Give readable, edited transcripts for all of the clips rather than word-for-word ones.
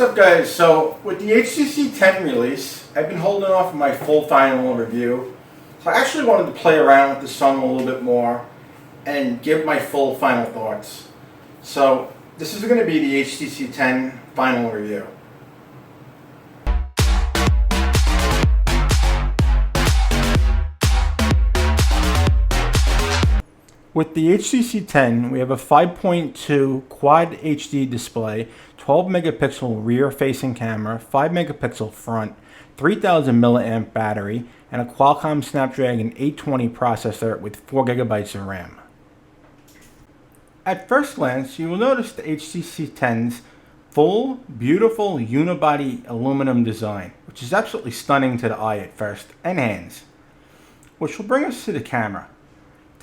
What's up, guys? So with the HTC 10 release, I've been holding off my full final review. So I actually wanted to play around with the phone a little bit more and give my full final thoughts. So this is going to be the HTC 10 final review. With the HTC 10, we have a 5.2 Quad HD display, 12 megapixel rear facing camera, 5 megapixel front, 3000 milliamp battery, and a Qualcomm Snapdragon 820 processor with 4 gigabytes of RAM. At first glance, you will notice the HTC 10's full, beautiful unibody aluminum design, which is absolutely stunning to the eye at first, and hands. Which will bring us to the camera.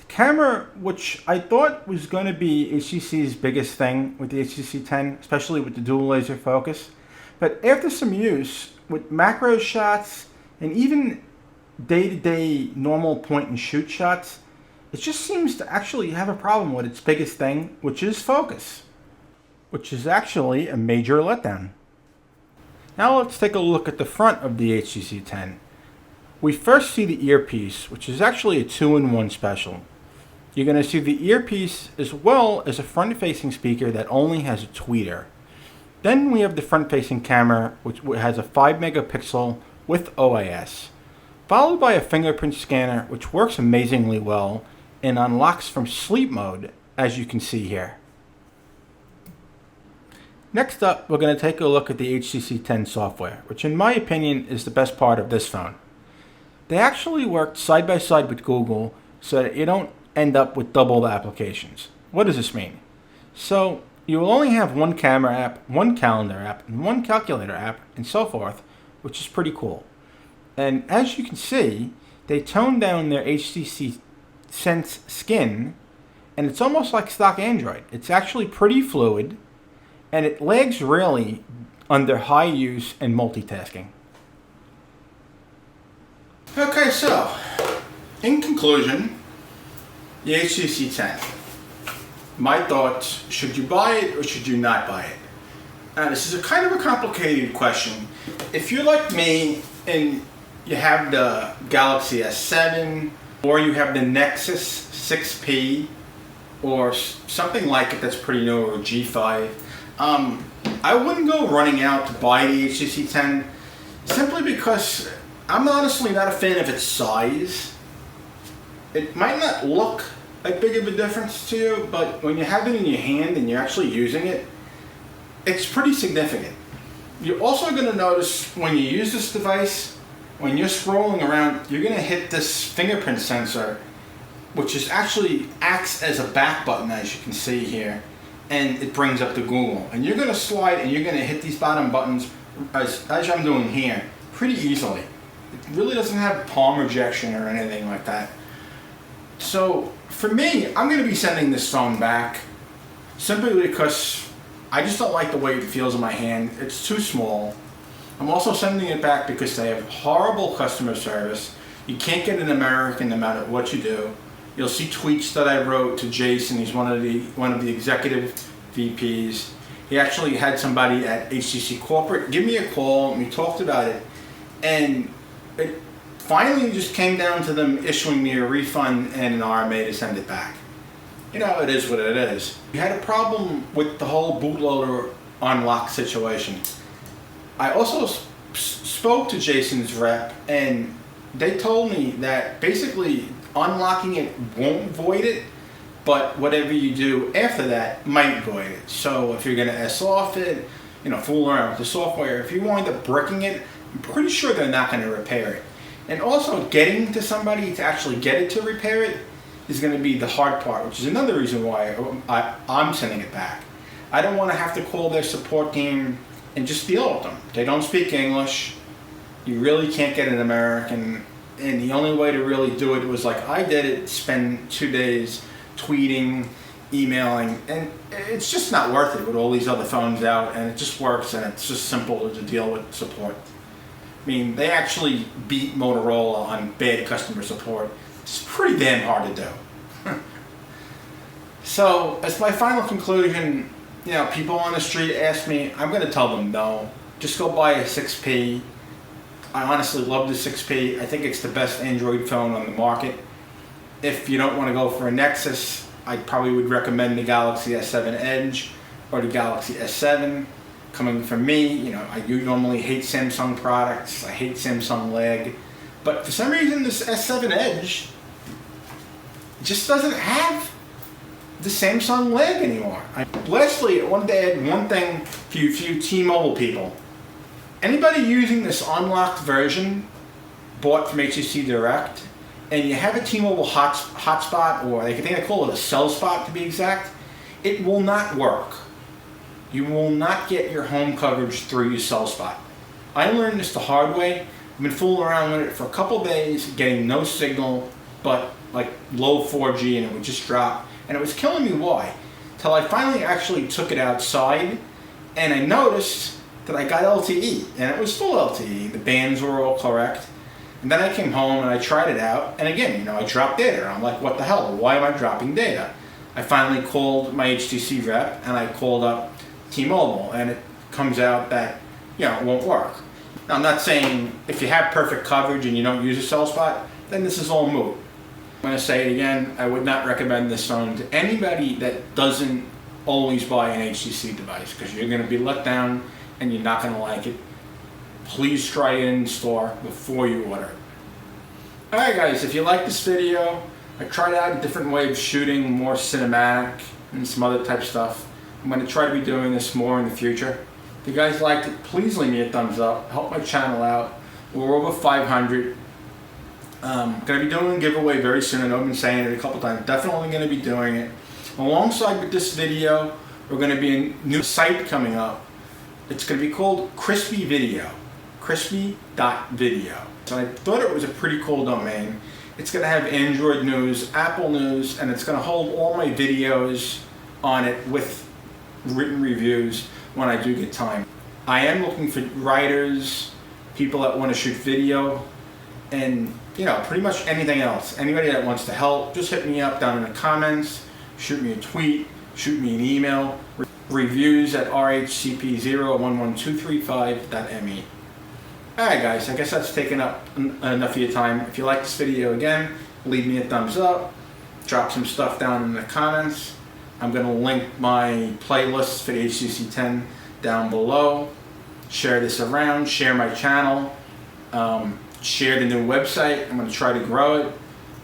Camera, which I thought was going to be HTC's biggest thing with the HTC 10, especially with the dual laser focus. But after some use with macro shots and even day-to-day normal point and shoot shots, it just seems to actually have a problem with its biggest thing, which is focus, which is actually a major letdown. Now let's take a look at the front of the HTC 10. We first see the earpiece, which is actually a 2-in-1 special. You're going to see the earpiece as well as a front-facing speaker that only has a tweeter. Then we have the front-facing camera, which has a 5 megapixel with OIS, followed by a fingerprint scanner, which works amazingly well and unlocks from sleep mode, as you can see here. Next up, we're going to take a look at the HTC 10 software, which in my opinion is the best part of this phone. They actually worked side by side with Google so that you don't end up with double the applications. What does this mean? So you will only have one camera app, one calendar app, and one calculator app, and so forth, which is pretty cool. And as you can see, they toned down their HTC Sense skin, and it's almost like stock Android. It's actually pretty fluid, and it lags really under high use and multitasking. Okay, so in conclusion, the HTC 10. My thoughts, should you buy it or should you not buy it? Now this is a kind of a complicated question. If you're like me and you have the Galaxy S7 or you have the Nexus 6P or something like it that's pretty new, or G5, I wouldn't go running out to buy the HTC 10 simply because I'm honestly not a fan of its size. It might not look like big of a difference to you, but when you have it in your hand and you're actually using it, it's pretty significant. You're also going to notice when you use this device, when you're scrolling around, you're going to hit this fingerprint sensor, which is actually acts as a back button, as you can see here, and it brings up the Google. And you're going to slide and you're going to hit these bottom buttons, as I'm doing here, pretty easily. It really doesn't have palm rejection or anything like that. So for me, I'm going to be sending this phone back simply because I just don't like the way it feels in my hand. It's too small. I'm also sending it back because they have horrible customer service. You can't get an American no matter what you do. You'll see tweets that I wrote to Jason. He's one of the executive VPs. He actually had somebody at HTC Corporate give me a call and we talked about it. And it finally just came down to them issuing me a refund and an RMA to send it back. You know, it is what it is. We had a problem with the whole bootloader unlock situation. I also spoke to Jason's rep and they told me that basically unlocking it won't void it, but whatever you do after that might void it. So if you're going to S off it, fool around with the software, if you wind up bricking it, I'm pretty sure they're not going to repair it. And also getting to somebody to actually get it to repair it is going to be the hard part, which is another reason why I'm sending it back. I don't want to have to call their support team and just deal with them. They don't speak English. You really can't get an American. And the only way to really do it was like I did it, spend 2 days tweeting, emailing, and it's just not worth it with all these other phones out, and it just works and it's just simple to deal with support. I mean, they actually beat Motorola on bad customer support. It's pretty damn hard to do. So, as my final conclusion, You know, people on the street ask me, I'm going to tell them no. Just go buy a 6P. I honestly love the 6P. I think it's the best Android phone on the market. If you don't want to go for a Nexus, I probably would recommend the Galaxy S7 Edge or the Galaxy S7. Coming from me, you know, I do normally hate Samsung products. I hate Samsung lag. But for some reason, this S7 Edge just doesn't have the Samsung lag anymore. Lastly, I wanted to add one thing for you T-Mobile people. Anybody using this unlocked version bought from HTC Direct, and you have a T-Mobile hotspot, or I think I call it a cell spot to be exact, it will not work. You will not get your home coverage through your cell spot. I learned this the hard way. I've been fooling around with it for a couple days, getting no signal, but like low 4G, and it would just drop. And it was killing me. Why? Till I finally actually took it outside, and I noticed that I got LTE, and it was full LTE. The bands were all correct. And then I came home and I tried it out, and again, you know, I dropped data. I'm like, what the hell? Why am I dropping data? I finally called my HTC rep, and I called up T-Mobile, and it comes out that, you know, it won't work. Now, I'm not saying if you have perfect coverage and you don't use a cell spot, then this is all moot. I'm going to say it again, I would not recommend this phone to anybody that doesn't always buy an HTC device, because you're going to be let down and you're not going to like it. Please try it in store before you order it. Alright guys, if you like this video, I tried out a different way of shooting, more cinematic and some other type stuff. I'm going to try to be doing this more in the future. If you guys liked it, please leave me a thumbs up. Help my channel out. We're over 500. Going to be doing a giveaway very soon. I know I've been saying it a couple times. Definitely going to be doing it. Alongside with this video, we're going to be a new site coming up. It's going to be called Crispy Video. Crispy.video. So I thought it was a pretty cool domain. It's going to have Android news, Apple news, and it's going to hold all my videos on it with written reviews when I do get time. I am looking for writers, people that want to shoot video, and you know, pretty much anything else. Anybody that wants to help, just hit me up down in the comments, shoot me a tweet, shoot me an email, reviews at rhcp0112235.me. Alright guys, I guess that's taken up enough of your time. If you like this video again, leave me a thumbs up, drop some stuff down in the comments. I'm going to link my playlists for the HTC 10 down below. Share this around, share my channel, share the new website. I'm going to try to grow it.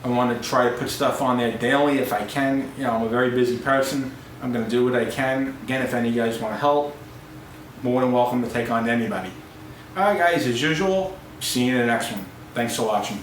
I want to try to put stuff on there daily if I can. You know, I'm a very busy person. I'm going to do what I can. Again, if any of you guys want to help, more than welcome to take on anybody. Alright guys, as usual, see you in the next one. Thanks for watching.